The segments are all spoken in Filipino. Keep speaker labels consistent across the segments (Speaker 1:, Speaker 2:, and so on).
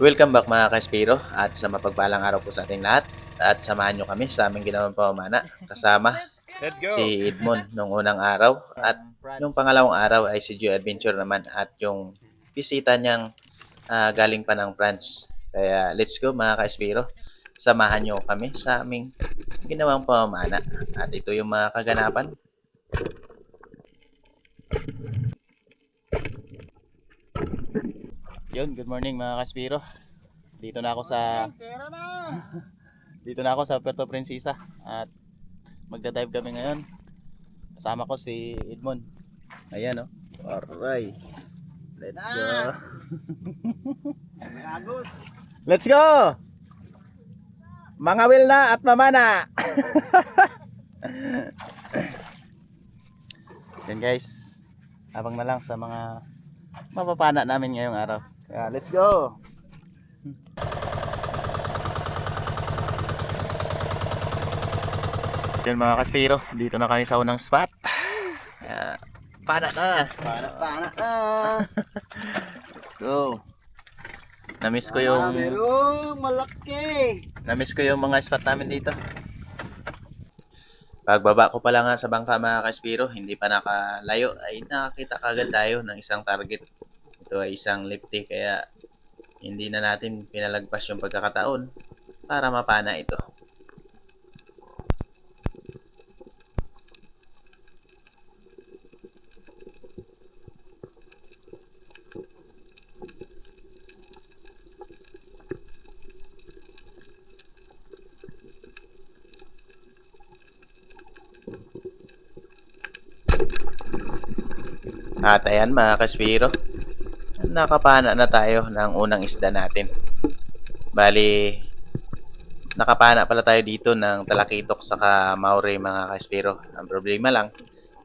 Speaker 1: Welcome back mga Kaspiro at sa mapagpalang araw po sa ating lahat at samahan nyo kami sa aming ginawang pamana kasama
Speaker 2: Let's
Speaker 1: si
Speaker 2: go!
Speaker 1: Edmond nung unang araw at yung pangalawang araw ay si Gio Adventure naman at yung bisita niyang galing pa ng France. Kaya let's go mga Kaspiro, samahan nyo kami sa aming ginawang pamana at ito yung mga kaganapan. Yun, good morning mga Kaspiro. Dito na ako sa Puerto Princesa at magda-dive kami ngayon. Kasama ko si Edmond. Ayan oh. Alright. Let's go. Let's go. Mga will na at mamana. Yan guys. Abang na lang sa mga mapapana namin ngayong araw. Kaya let's go. Yan mga Kaspiro, dito na kami sa unang spot. Pana na.
Speaker 2: Pana na!
Speaker 1: Let's go. Namiss ko yung
Speaker 2: Merong malaki!
Speaker 1: Namiss ko yung mga spot namin dito. Pagbaba ko pa lang nga sa bangka mga Kaspiro, hindi pa nakalayo ay nakakita kagad tayo ng isang target. Ito ay isang lifty kaya hindi na natin pinalagpas yung pagkakataon para mapana ito. At ayan mga Kaspiro, nakapana na tayo ng unang isda natin. Bali, nakapana pala tayo dito ng talakitok saka maure mga Kaspiro. Ang problema lang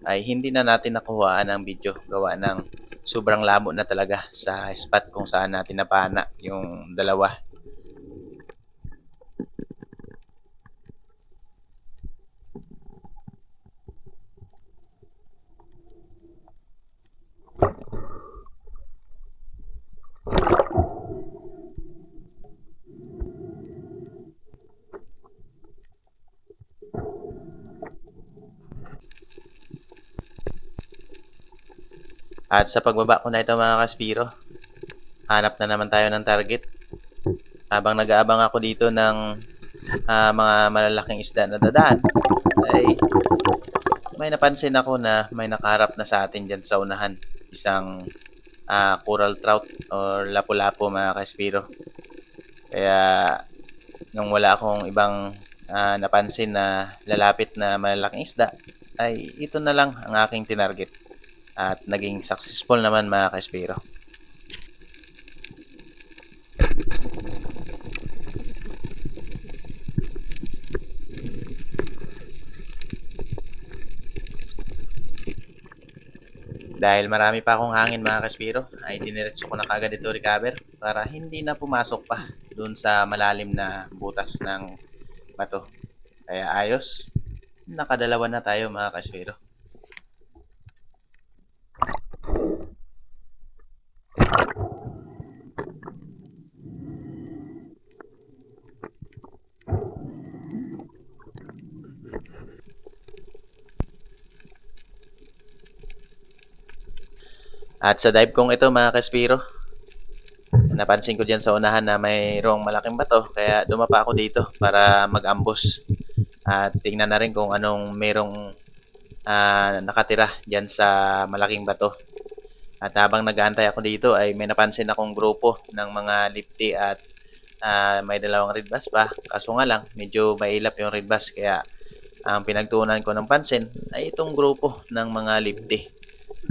Speaker 1: ay hindi na natin nakuhaan ang video gawa ng sobrang lamo na talaga sa spot kung saan natin napana yung dalawa. At sa pagbaba ko na ito mga Kaspiro, hanap na naman tayo ng target. Habang nag-aabang ako dito ng mga malalaking isda na dadaan, ay may napansin ako na may nakaharap na sa atin dyan sa unahan. Isang coral trout or lapu-lapu mga Kaspiro. Kaya nung wala akong ibang napansin na lalapit na malalaking isda, ay ito na lang ang aking tinarget. At naging successful naman mga Kaspiro. Dahil marami pa akong hangin mga Kaspiro, ay diniretso ko na kagad ito recover para hindi na pumasok pa dun sa malalim na butas ng bato. Kaya ayos, nakadalawa na tayo mga Kaspiro. At sa dive kong ito mga Kaspiro, napansin ko dyan sa unahan na mayroong malaking bato kaya dumapa ako dito para mag-ambush. At tingnan na rin kung anong merong nakatira dyan sa malaking bato. At habang nag-aantay ako dito ay may napansin akong grupo ng mga lifty at may dalawang red bass pa. Kaso nga lang, medyo mailap yung red bass kaya ang pinagtuunan ko ng pansin ay itong grupo ng mga lifty.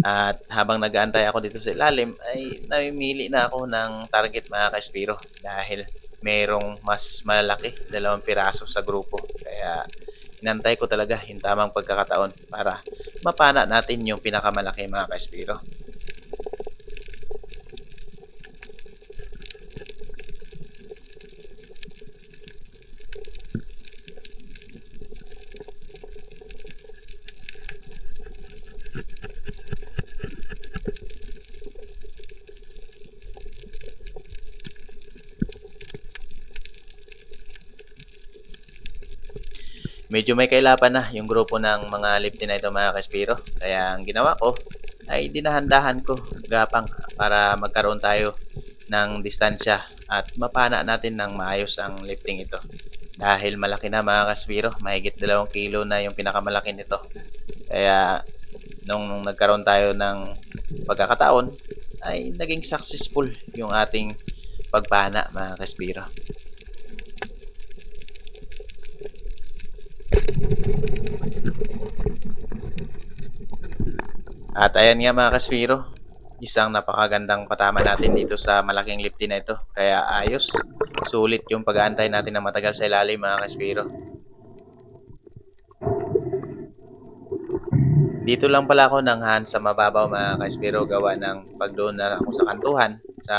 Speaker 1: At habang nag-aantay ako dito sa ilalim ay namimili na ako ng target mga Kaspiro dahil merong mas malalaki, 2 piraso sa grupo. Kaya inantay ko talaga yung tamang pagkakataon para mapana natin yung pinakamalaki mga Kaspiro. medyo may kailapan na yung grupo ng mga lifty na ito mga kaspiro. Kaya ang ginawa ko ay dinahandahan ko gapang para magkaroon tayo ng distansya at mapana natin ng maayos ang lifting ito. Dahil malaki na mga kaspiro, mahigit 2 kilo na yung pinakamalaki nito. Kaya nung nagkaroon tayo ng pagkakataon ay naging successful yung ating pagpana mga kaspiro. At ayan nga mga kaspiro, isang napakagandang patama natin dito sa malaking lifty na ito. Kaya ayos, sulit yung pag-aantay natin ng matagal sa ilalim mga kaspiro. Dito lang pala ako nanghan sa mababaw mga kaspiro, gawa ng pag doon na ako sa kantuhan sa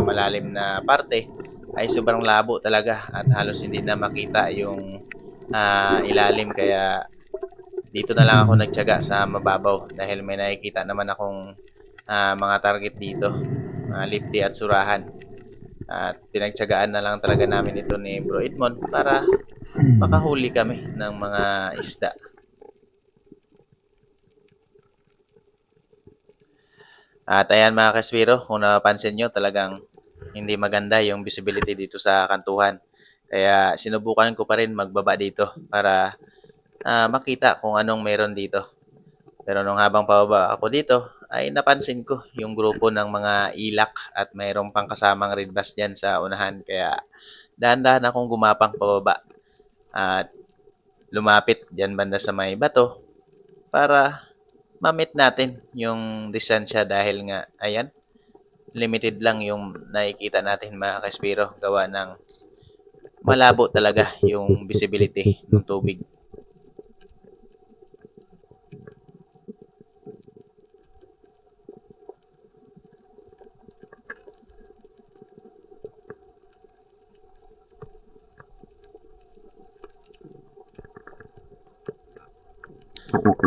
Speaker 1: malalim na parte ay sobrang labo talaga at halos hindi na makita yung ilalim. Kaya dito na lang ako nagtiyaga sa mababaw dahil may nakikita naman akong mga target dito, mga lifty at surahan. At pinagtiyagaan na lang talaga namin ito ni Bro Edmond para makahuli kami ng mga isda. At ayan mga kaspiro, kung napapansin nyo talagang hindi maganda yung visibility dito sa kantuhan. Kaya sinubukan ko pa rin magbaba dito para makita kung anong meron dito. Pero nung habang pababa ako dito, ay napansin ko yung grupo ng mga ilak at mayroong pang kasamang red bass dyan sa unahan. Kaya dahan-dahan akong gumapang pababa at lumapit dyan banda sa may bato para ma-meet natin yung distansya dahil nga, ayan, limited lang yung nakikita natin mga kaspiro gawa ng malabo talaga yung visibility ng tubig.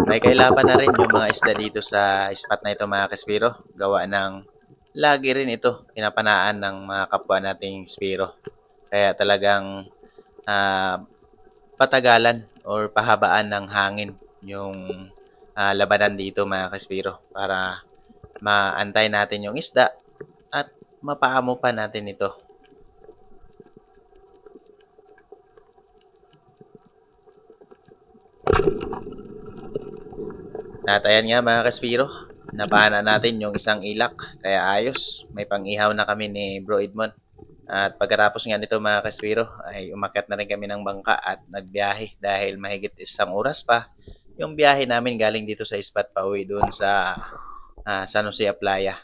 Speaker 1: May kailapan na rin yung mga isda dito sa spot na ito mga kaspiro. Gawa ng lagi rin ito pinapanaan ng mga kapwa nating spiro. Kaya talagang patagalan or pahabaan ng hangin yung labanan dito mga kaspiro para maantay natin yung isda at mapaamo pa natin ito. At ayan nga mga kaspiro, napana natin yung isang ilak, kaya ayos, may pang-ihaw na kami ni Bro Edmond. At pagkatapos nga nito mga kaspiro, ay umakyat na rin kami ng bangka at nagbiyahe dahil mahigit 1 oras pa yung biyahe namin galing dito sa spot pa uwi doon sa San Jose Playa.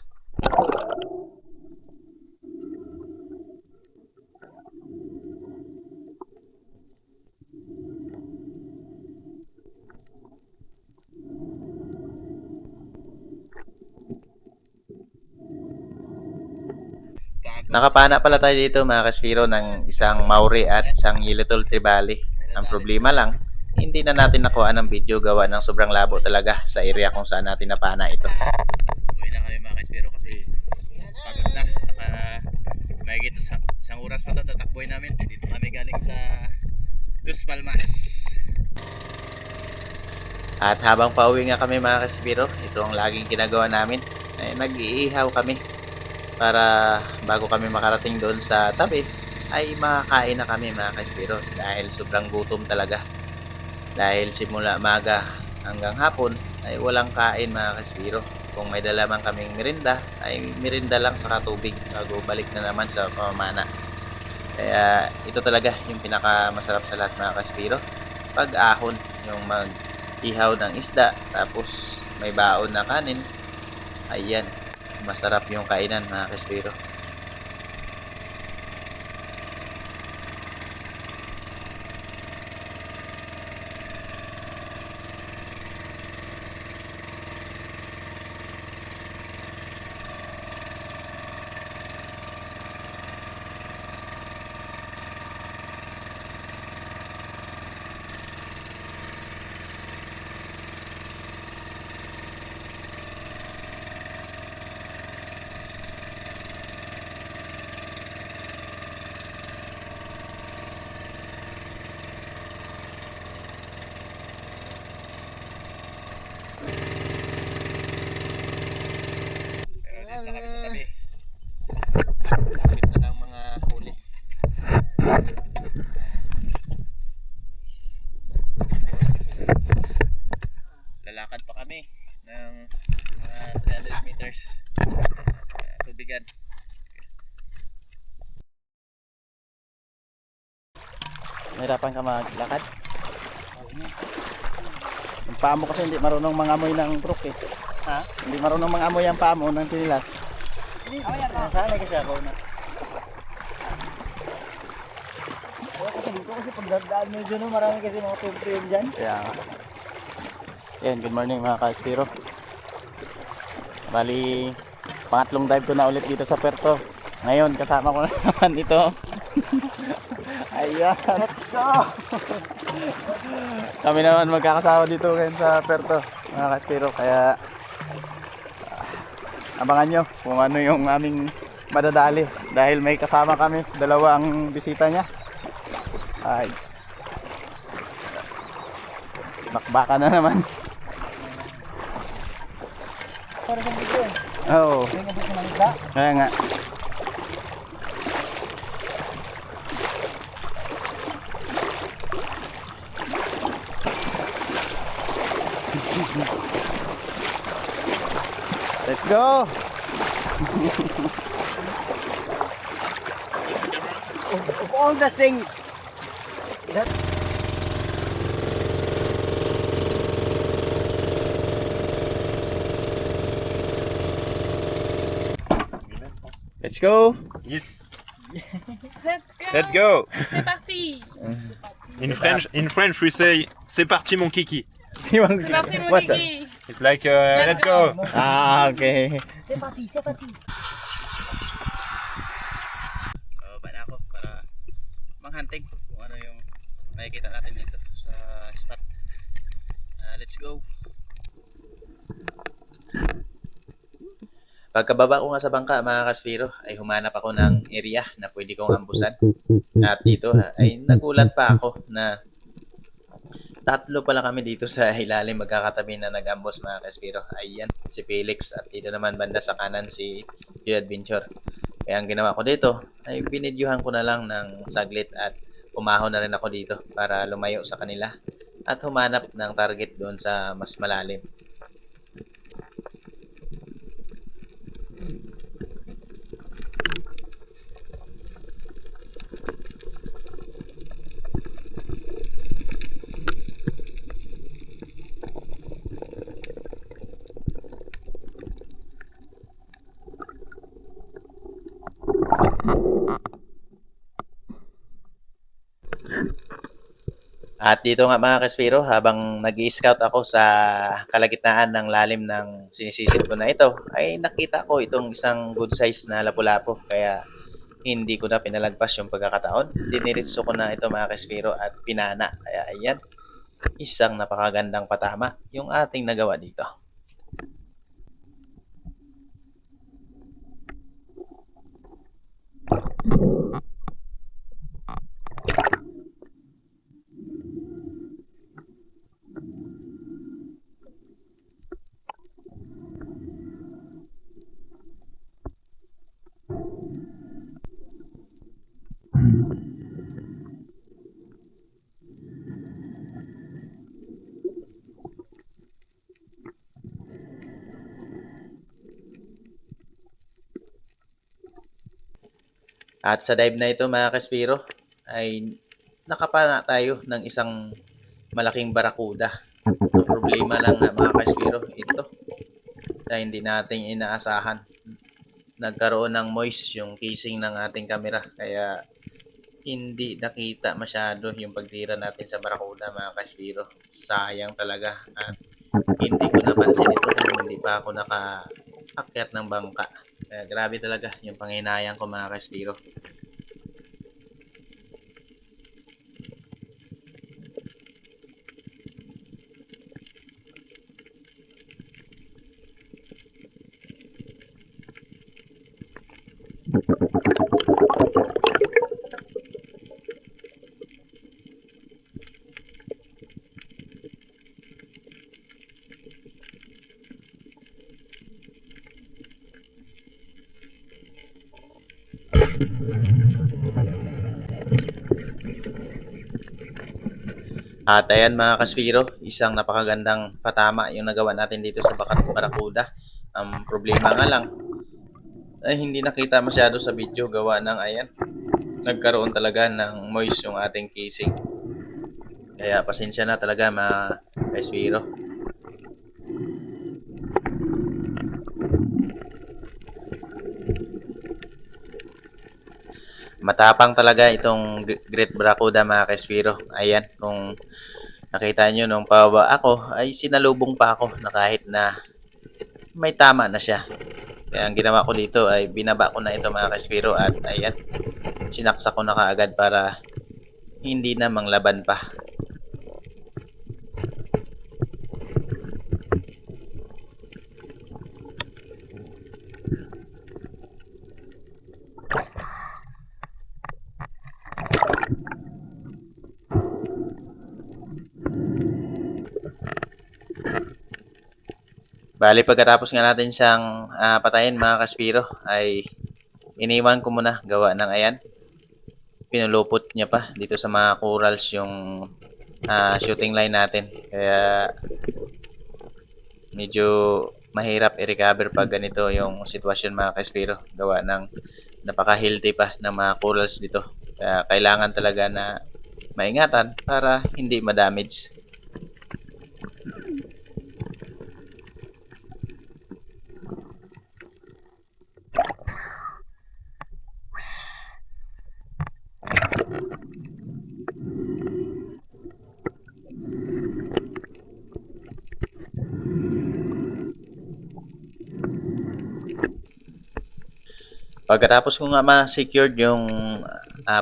Speaker 1: Nakapana pala tayo dito mga kaspiro ng isang Maori at isang Yellowtail Trevally. Ang problema lang, hindi na natin nakuha ng video gawa ng sobrang labo talaga sa area kung saan natin napana ito. Uwi na kami mga kaspiro kasi pagod na. Saka mahigit 1 oras pa ito tatakboy namin. Dito kami galing sa Dos Palmas. At habang pauwi nga kami mga kaspiro, ito ang laging ginagawa namin. Ay, nag-iihaw kami para bago kami makarating doon sa tabi ay makakain na kami mga kaspiro dahil sobrang gutom talaga. Dahil simula maga hanggang hapon ay walang kain mga kaspiro. Kung may dala man kaming merinda ay merinda lang saka tubig bago balik na naman sa pamamana. Kaya ito talaga yung pinakamasarap sa lahat mga kaspiro. Pag-ahon, yung mag-ihaw ng isda tapos may baon na kanin, ayan, masarap yung kainan mga kaspiro.
Speaker 3: Nahirapan ka maglakad? Yung paa mo kasi hindi marunong mangamoy ng brook eh.
Speaker 2: Ha?
Speaker 3: Hindi marunong mangamoy ang paa mo ng sinilas. Sanay kasi ako na.
Speaker 2: Kasi dito kasi pagdadaan medyo no, marami kasi mga tubig yun dyan.
Speaker 3: Kaya nga. Yan, good morning mga ka-Spiro. Bali, pangatlong dive ko na ulit dito sa Puerto. Ngayon, kasama ko na naman ito. Ayan.
Speaker 2: Let's go!
Speaker 3: Kami naman magkakasama dito ngayon sa Puerto, mga ka-Spiro. Kaya, abangan nyo kung ano yung aming madadali. Dahil may kasama kami, dalawang bisita niya. Ay. Bakbaka na naman.
Speaker 2: Para sa video.
Speaker 3: Oo.
Speaker 2: May nabot na ng isda.
Speaker 3: Kaya nga. Let's go.
Speaker 2: Of all the things that
Speaker 3: Let's go.
Speaker 4: Yes.
Speaker 5: Let's go.
Speaker 4: Let's go.
Speaker 5: C'est parti.
Speaker 4: In French we say c'est parti mon kiki.
Speaker 5: C'est parti mon
Speaker 3: What's that?
Speaker 5: kiki.
Speaker 4: It's like let's go.
Speaker 3: Ah, okay.
Speaker 2: c'est parti, c'est parti.
Speaker 3: Ba na ako para manghunting kung ano yung makikita natin dito sa spot. Let's go.
Speaker 1: Pagkababa ko nga sa bangka, mga Kaspiro, ay humanap ako ng area na pwede kong ambusan. At dito ay nagulat pa ako na tatlo pala kami dito sa ilalim magkakatabi na nag-ambos, mga Kaspiro. Ayan, si Felix at dito naman banda sa kanan si Joy Adventure. Kaya ang ginawa ko dito ay binidyohan ko na lang ng saglit at umahon na rin ako dito para lumayo sa kanila at humanap ng target doon sa mas malalim. At dito nga mga Kaspiro, habang nag-i-scout ako sa kalagitnaan ng lalim ng sinisisid ko na ito, ay nakita ko itong isang good size na lapu-lapu. Kaya hindi ko na pinalagpas yung pagkakataon. Diniritso ko na ito mga Kaspiro at pinana. Kaya ayan, isang napakagandang patama yung ating nagawa dito. At sa dive na ito mga Kaspiro, ay nakapana tayo ng isang malaking barakuda. Ang problema lang na mga Kaspiro, ito na hindi natin inaasahan. Nagkaroon ng moist yung casing ng ating camera. Kaya hindi nakita masyado yung pagtira natin sa barakuda mga Kaspiro. Sayang talaga. At hindi ko napansin ito kung hindi pa ako nakaakyat ng bangka. Kaya grabe talaga yung panghinayang ko mga Kaspiro. At ayan mga Kaspiro, isang napakagandang patama yung nagawa natin dito sa Barakuda. Ang problema nga lang ay hindi nakita masyado sa video gawa ng ayan. nagkaroon talaga ng moist yung ating casing. Kaya pasensya na talaga mga ka-Espiro. Matapang talaga itong Great Barracuda mga ka-Espiro. Ayan, kung nakita nyo nung pababa ako, ay sinalubong pa ako na kahit na may tama na siya. Kaya ang ginawa ko dito ay binaba ko na ito mga ka-Espiro at ayan, sinaksak ko na kaagad para hindi na manglaban pa. Bali, pagkatapos nga natin siyang patayin mga ka-Espiro, ay iniwan ko muna gawa ng ayan. Pinulupot niya pa dito sa mga corals yung shooting line natin. Kaya medyo mahirap i-recover pag ganito yung sitwasyon mga ka-Espiro. Gawa ng napaka-healthy pa ng mga corals dito. Kaya kailangan talaga na maingatan para hindi ma-damage. Pagkatapos ko nga ma-secured yung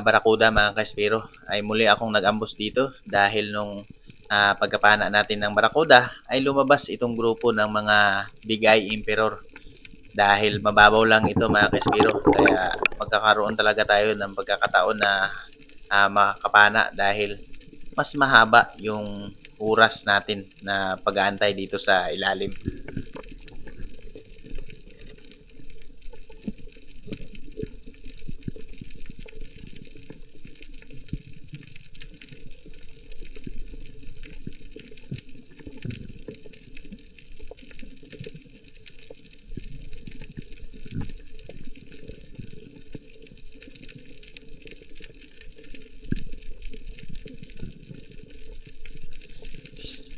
Speaker 1: Barracuda mga ka-Espiro, ay muli akong nag-ambush dito dahil nung pagkapana natin ng Barracuda ay lumabas itong grupo ng mga Big Eye Emperor. Dahil mababaw lang ito mga ka-Espiro, kaya magkakaroon talaga tayo ng pagkakataon na makakapana dahil mas mahaba yung oras natin na pag-aantay dito sa ilalim.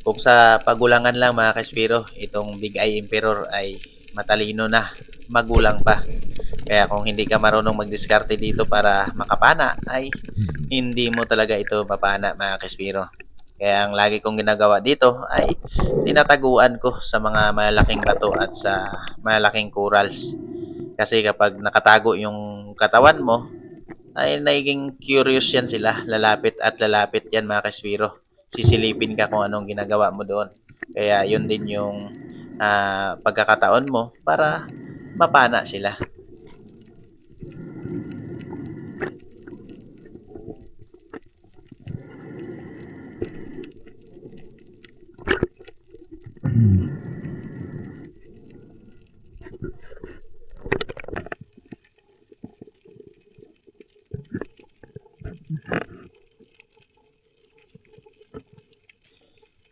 Speaker 1: Kung sa pagulangan lang mga ka-Espiro, itong Big Eye Emperor ay matalino na, magulang pa. Kaya kung hindi ka marunong magdiskarte dito para makapana, ay hindi mo talaga ito mapana mga ka-Espiro. Kaya ang lagi kong ginagawa dito ay tinataguan ko sa mga malalaking bato at sa malalaking corals. Kasi kapag nakatago yung katawan mo, ay naging curious yan sila. Lalapit at lalapit yan mga ka-Espiro. Sisilipin ka kung anong ginagawa mo doon. Kaya yun din yung pagkakataon mo para mapana sila.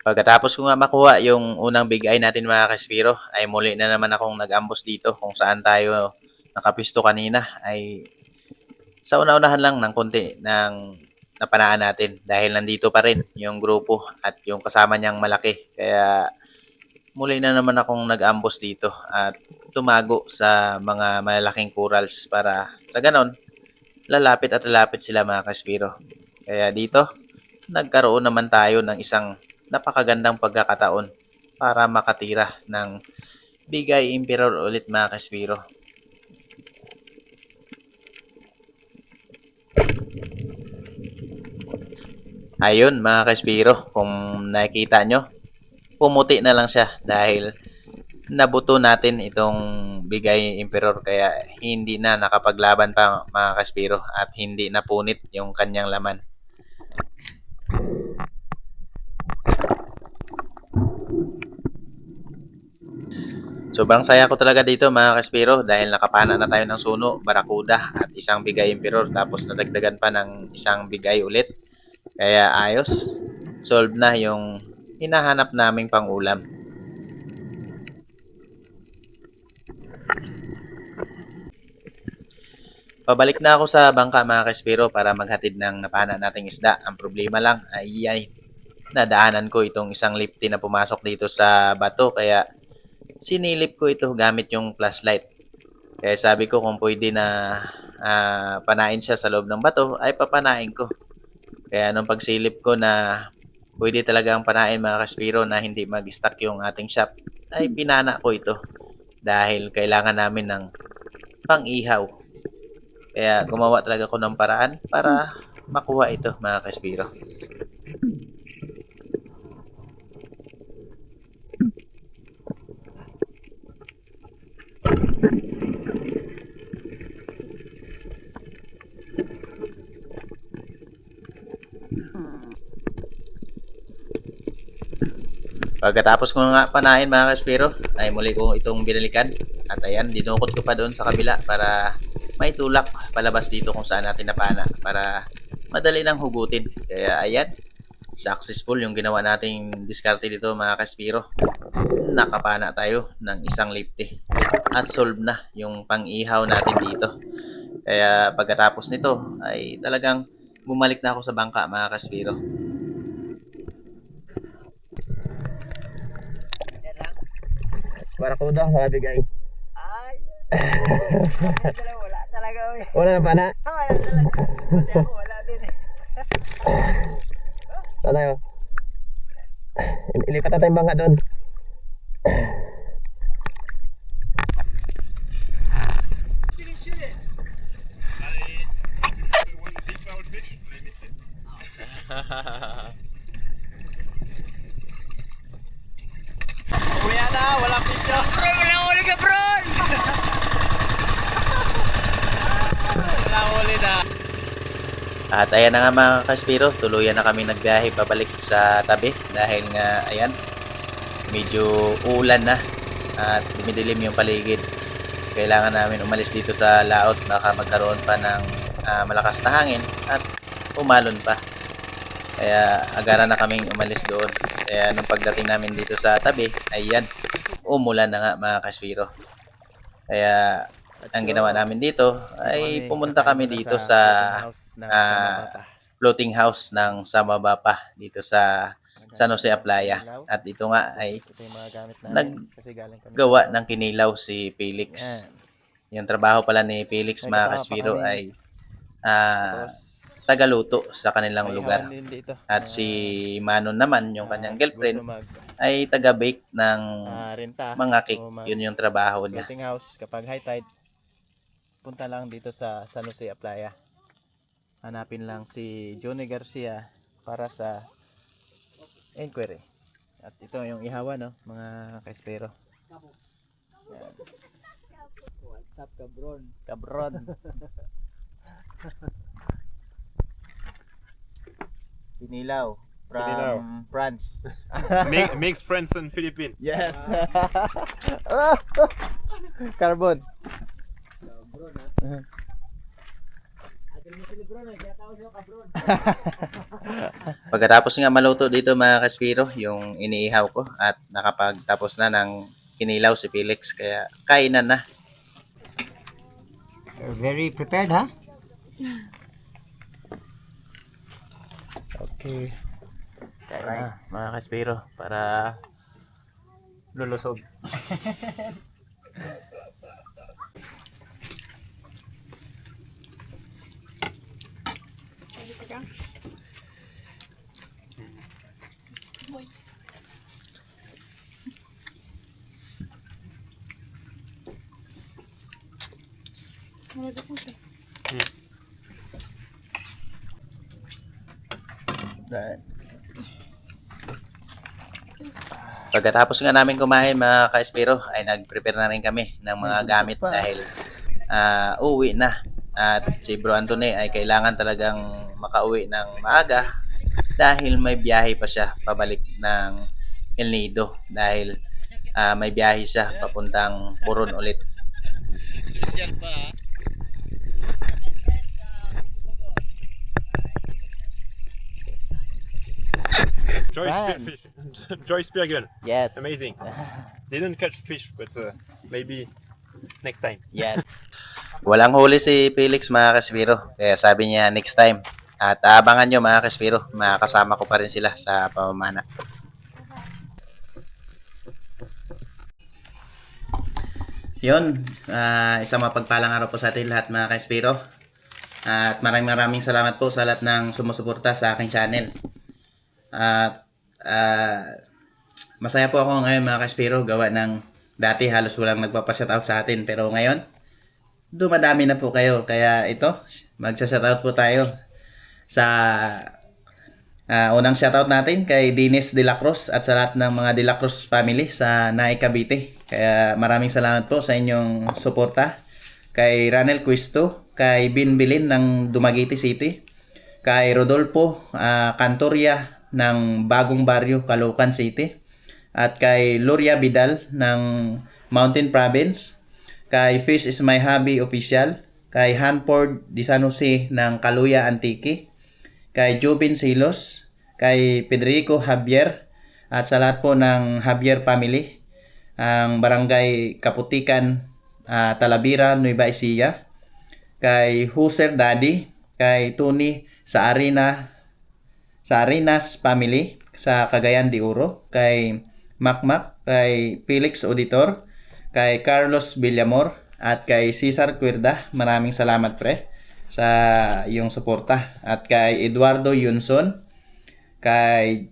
Speaker 1: Pagkatapos ko nga makuha yung unang Big Eye natin mga ka-Espiro, ay muli na naman akong nag-ambush dito kung saan tayo nakapisto kanina. Ay sa una-unahan lang ng konti ng napanaan natin dahil nandito pa rin yung grupo at yung kasama niyang malaki. Kaya muli na naman akong nag-ambush dito at tumago sa mga malalaking corals para sa ganon lalapit at lalapit sila mga ka-Espiro. Kaya dito nagkaroon naman tayo ng isang napakagandang pagkakataon para makatira ng Big Eye Emperor ulit mga ka-Espiro. Ayun mga ka-Espiro, kung nakikita nyo, pumuti na lang siya dahil nabuto natin itong Big Eye Emperor kaya hindi na nakapaglaban pa mga ka-Espiro at hindi napunit yung kanyang laman. Sobrang saya ko talaga dito mga ka-Espiro dahil nakapana na tayo ng suno, Barracuda at isang Big Eye Emperor tapos nadagdagan pa ng isang Big Eye ulit. Kaya ayos, solve na yung hinahanap naming pang-ulam. Pabalik na ako sa bangka mga Kaspiro para maghatid ng napana nating isda. Ang problema lang ay nadaanan ko itong isang lifty na pumasok dito sa bato kaya sinilip ko ito gamit yung flashlight. Kaya sabi ko kung pwede na panain siya sa loob ng bato ay papanain ko. Kaya nung pagsilip ko na pwede talagang panain mga Kaspiro na hindi mag-stuck yung ating shop ay pinana ko ito dahil kailangan namin ng pang-ihaw. Kaya gumawa talaga ako ng paraan para makuha ito mga Kaspiro. Pagkatapos ko nga panain mga Kaspiro, ay muli ko itong binalikan. At ayan, dinukot ko pa doon sa kabila para may tulak palabas dito kung saan natin napana para madali nang hugutin. Kaya ayan, successful yung ginawa nating diskarte dito mga Kaspiro. Nakapana tayo ng isang lifty at solve na yung pang-ihaw natin dito. Kaya pagkatapos nito ay talagang bumalik na ako sa bangka mga Kaspiro.
Speaker 3: Barakuda, mga bigay.
Speaker 2: Ay. Wala talaga.
Speaker 3: Wala na pana?
Speaker 2: Wala talaga. Pati ako wala din.
Speaker 3: Saan tayo? Ilipat na tayong bangka doon. Kuya na, walang video.
Speaker 2: Wala huli ka, bro.
Speaker 3: Wala huli na.
Speaker 1: At ayan na nga mga Kaspiro, tuluyan na kami nagbiyahe pabalik sa tabi dahil nga ayan, medyo ulan na at dumidilim yung paligid. Kailangan namin umalis dito sa laot, baka magkaroon pa ng malakas na hangin at umalon pa. Kaya agaran na kaming umalis doon. Kaya nung pagdating namin dito sa tabi, ayan, umulan na nga mga Kaspiro. Kaya ang ginawa namin dito ay pumunta kami dito sa floating house ng Samabapa dito sa San Jose Aplaya. At dito nga ay naggawa ng kinilaw si Felix. Yung trabaho pala ni Felix mga Kaspiro ay tagaluto sa kanilang lugar. At si Manon naman, yung kanyang girlfriend, ay taga-bake ng mga cake. Yun yung trabaho niya.
Speaker 3: Floating house, kapag high tide, punta lang dito sa San Jose Aplaya. Hanapin lang si Johnny Garcia para sa inquiry. At ito yung ihawa, no, mga Kaspero.
Speaker 2: What's up, kabron?
Speaker 3: Cabron. Kinilaw from
Speaker 4: Kinilaw.
Speaker 3: France.
Speaker 4: Mixed France and Philippines.
Speaker 3: Yes. Carbon.
Speaker 2: Kabron, ha? Atin mo si Lebron, kaya tawag siya kabron.
Speaker 1: Pagkatapos nga maluto dito mga Kaspiro, yung iniihaw ko at nakapagtapos na ng kinilaw si Felix. Kaya kainan na.
Speaker 2: You're very prepared, ha?
Speaker 3: Okay.
Speaker 1: Kain na mga Kaspiro para lulusog. Pagkatapos nga namin kumain mga Kaspiro ay nag-prepare na rin kami ng mga gamit dahil uwi na. At si Bro Anthony ay kailangan talagang makauwi ng maaga dahil may biyahe pa siya pabalik ng El Nido dahil may biyahe siya papuntang Puron ulit.
Speaker 3: Special pa, ha?
Speaker 4: Joyce Birgel.
Speaker 3: Yes.
Speaker 4: Amazing. Didn't catch fish, but maybe next time.
Speaker 3: Yes.
Speaker 1: Walang huli si Felix mga kaspiro. Kaya sabi niya next time. At abangan nyo mga kaspiro, makakasama ko pa rin sila sa pamamana. Yun, isang mapagpalang araw po sa atin lahat mga kaspiro. At maraming salamat po sa lahat ng sumusuporta sa aking channel. At masaya po ako ngayon mga kaspiro, gawa ng dati halos walang nagpapa-shoutout sa atin. Pero ngayon, dumadami na po kayo. Kaya ito, magsa-shoutout po tayo sa unang shoutout natin kay Dennis De La Cruz at sa lahat ng mga De La Cruz family sa Naik Cavite. Kaya maraming salamat po sa inyong suporta. Kay Ranel Cuisto, kay Bin Bilin ng Dumaguete City, kay Rodolfo Cantoria ng Bagong Barrio, Caloocan City, at kay Loria Vidal ng Mountain Province, kay Fish is My Hobby Official, kay Hanford de San Jose ng Caluya Antique, kay Jubin Silos, kay Federico Javier, at sa lahat po ng Javier family, ang Barangay Kaputikan, Talavera, Nueva Ecija, kay Huser Daddy, kay Tony sa Arenas family sa Cagayan de Oro, kay Macmac, kay Felix Auditor, kay Carlos Villamor, at kay Cesar Cuerda. Maraming salamat pre sa iyong suporta. At kay Eduardo Yunson, kay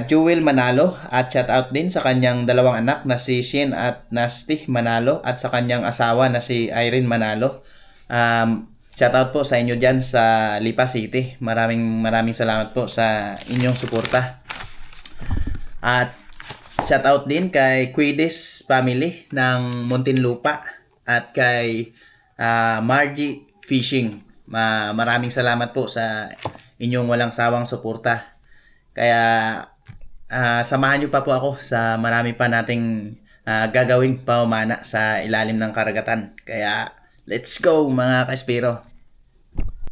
Speaker 1: Jewel Manalo, at shout out din sa kanyang dalawang anak na si Shin at Nasty Manalo, at sa kanyang asawa na si Irene Manalo. Shout out po sa inyo dyan sa Lipa City. Maraming salamat po sa inyong suporta. At shout out din kay Quidis family ng Muntinlupa at kay Margie Fishing. Maraming salamat po sa inyong walang sawang suporta. Kaya samahan nyo pa po ako sa marami pa nating gagawing pamana sa ilalim ng karagatan. Kaya let's go mga kaspiro!